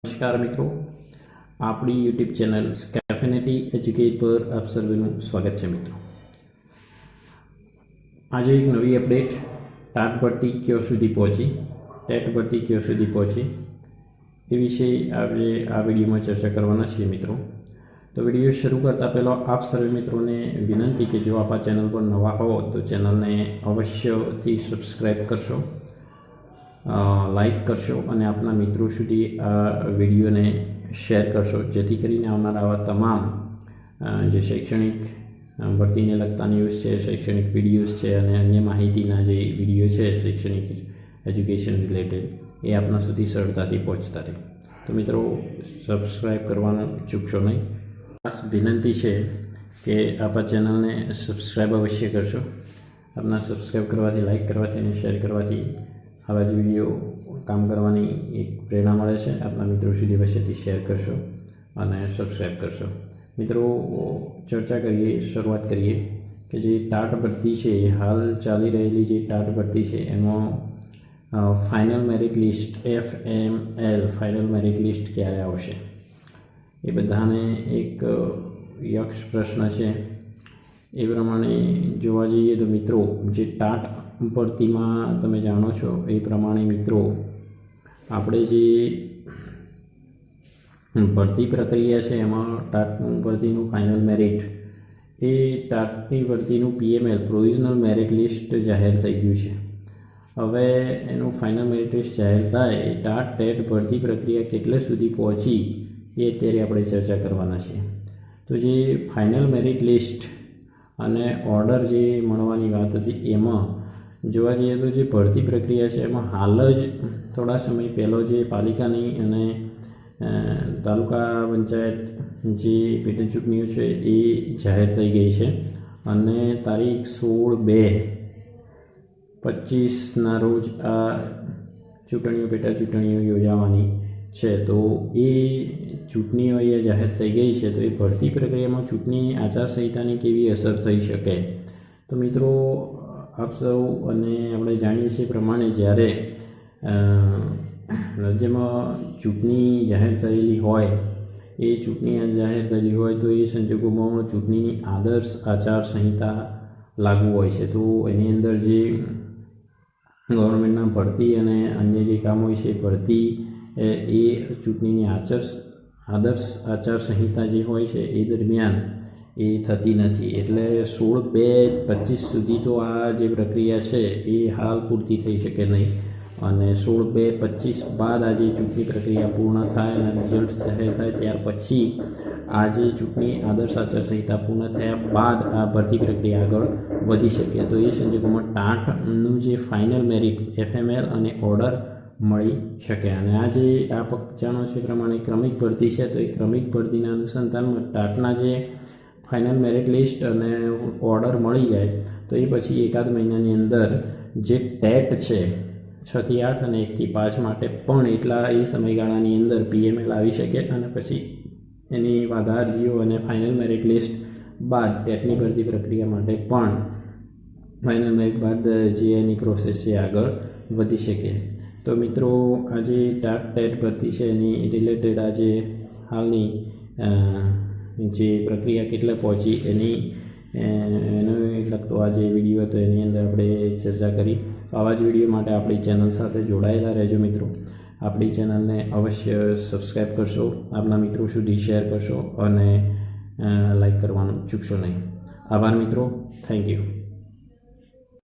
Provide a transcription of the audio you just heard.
નમસ્કાર મિત્રો, આપણી યુટ્યુબ ચેનલ સ્કેફિનેટી એજ્યુકેટ પર આપ સર્વેનું સ્વાગત છે મિત્રો। આજે એક નવી અપડેટ ટાટ ભરતી ક્યાં સુધી પહોંચી, ટેટ ભરતી ક્યાં સુધી પહોંચી એ વિશે આજે આ વિડીયોમાં ચર્ચા કરવાના છીએ મિત્રો। તો વિડીયો શરૂ કરતાં પહેલાં આપ સર્વે મિત્રોને વિનંતી કે જો આપ આ ચેનલ પર નવા હો તો ચેનલને અવશ્યથી સબસ્ક્રાઈબ કરશો, લાઈક કરશો અને આપના મિત્રો સુધી આ વિડીયોને શેર કરશો, જેથી કરીને આવનારા આવા તમામ જે શૈક્ષણિક ભરતીને લગતા ન્યૂઝ છે, શૈક્ષણિક વિડીયોઝ છે અને અન્ય માહિતીના જે વિડીયો છે શૈક્ષણિક એજ્યુકેશન રિલેટેડ એ આપના સુધી સરળતાથી પહોંચતા રહે। તો મિત્રો સબસ્ક્રાઈબ કરવાનું ચૂકશો નહીં। ખાસ વિનંતી છે કે આપ આ ચેનલને સબસ્ક્રાઈબ અવશ્ય કરશો। આપના સબસ્ક્રાઈબ કરવાથી, લાઈક કરવાથી અને શેર કરવાથી આવા જ વિડીયો કામ કરવાની એક પ્રેરણા મળે છે। આપના મિત્રો સુધી અવશ્યથી શેર કરશો અને સબસ્ક્રાઈબ કરશો। મિત્રો ચર્ચા કરીએ, શરૂઆત કરીએ કે જે ટાટ ભરતી છે, હાલ ચાલી રહેલી જે ટાટ ભરતી છે એમાં final merit list FML final merit list ક્યારે આવશે એ બધાને એક યક્ષ પ્રશ્ન છે। એ પ્રમાણે જોવા જઈએ તો મિત્રો જે ટાટ ભરતીમાં તમે જાણો છો એ પ્રમાણે મિત્રો આપણે જે ભરતી પ્રક્રિયા છે એમાં ટાટનું ભરતીનું ફાઇનલ મેરિટ એ ટાટની ભરતીનું PML પ્રોવિઝનલ મેરિટ લિસ્ટ જાહેર થઈ ગયું છે। હવે એનું ફાઇનલ મેરિટ લિસ્ટ જાહેર થાય એ ટાટ ટેટ ભરતી પ્રક્રિયા કેટલે સુધી પહોંચી એ અત્યારે આપણે ચર્ચા કરવાના છીએ। તો જે ફાઇનલ મેરિટ લિસ્ટ અને ઓર્ડર જે મળવાની વાત હતી એમાં જોવા જઈએ તો જે ભરતી પ્રક્રિયા છે એમાં હાલ જ થોડા સમય પહેલો જે પાલિકાની અને તાલુકા પંચાયત જે પેટા ચૂંટણીઓ છે એ જાહેર થઈ ગઈ છે અને તારીખ 16/2/25ના રોજ આ ચૂંટણીઓ, પેટા ચૂંટણીઓ યોજાવાની છે। તો એ ચૂંટણીઓ અહીંયા જાહેર થઈ ગઈ છે, તો એ ભરતી પ્રક્રિયામાં ચૂંટણી આચારસંહિતાની કેવી અસર થઈ શકે? તો મિત્રો આપ સૌ અને આપણે જાણીએ છીએ પ્રમાણે જ્યારે રાજ્યમાં ચૂંટણી જાહેર થયેલી હોય, એ ચૂંટણી જાહેર થયેલી હોય તો એ સંજોગોમાં ચૂંટણીની આદર્શ આચારસંહિતા લાગુ હોય છે। તો એની અંદર જે ગવર્મેન્ટના ભરતી અને અન્ય જે કામ હોય છે ભરતી એ ચૂંટણીની આદર્શ આચારસંહિતા જે હોય છે એ દરમિયાન એ થતી નથી। એટલે 16/2/25 સુધી તો આ જે પ્રક્રિયા છે એ હાલ પૂરતી થઈ શકે નહીં અને 16/2/25 બાદ આ જે ચૂંટણી પ્રક્રિયા પૂર્ણ થાય અને રિઝલ્ટ જાહેર થાય ત્યાર પછી આ જે ચૂંટણી આદર્શ આચારસંહિતા પૂર્ણ થયા બાદ આ ભરતી પ્રક્રિયા આગળ વધી શકે। તો એ સંજોગોમાં ટાટનું જે ફાઇનલ મેરિટ FML અને ઓર્ડર મળી શકે અને આ જે આપ જાણો છો એ પ્રમાણે ક્રમિક ભરતી છે, તો એ ક્રમિક ભરતીના અનુસંધાનમાં ટાટના જે ફાઇનલ મેરિટ લિસ્ટ અને ઓર્ડર મળી જાય તો એ પછી એકાદ મહિનાની અંદર જે ટેટ છે 6 થી 8 અને 1 થી 5 માટે પણ એટલા એ સમયગાળાની અંદર PML આવી શકે અને પછી એની વાધા અરજીઓ અને ફાઇનલ મેરિટ લિસ્ટ બાદ ટેટની ભરતી પ્રક્રિયા માટે પણ ફાઇનલ મેરિટ બાદ જે એની પ્રોસેસ છે આગળ વધી શકે। તો મિત્રો આજે ટેટ ભરતી છે એની રિલેટેડ આજે હાલની જે પ્રક્રિયા કેટલે પહોંચી એનો લગતો આ જે વિડીયો હતો એની અંદર આપણે ચર્ચા કરી। આવા જ વિડીયો માટે આપણી ચેનલ સાથે જોડાયેલા રહેજો મિત્રો। આપણી ચેનલને અવશ્ય સબસ્ક્રાઈબ કરશો, આપના મિત્રો સુધી શેર કરશો અને લાઈક કરવાનું ચૂકશો નહીં। આભાર મિત્રો, થેન્ક યુ।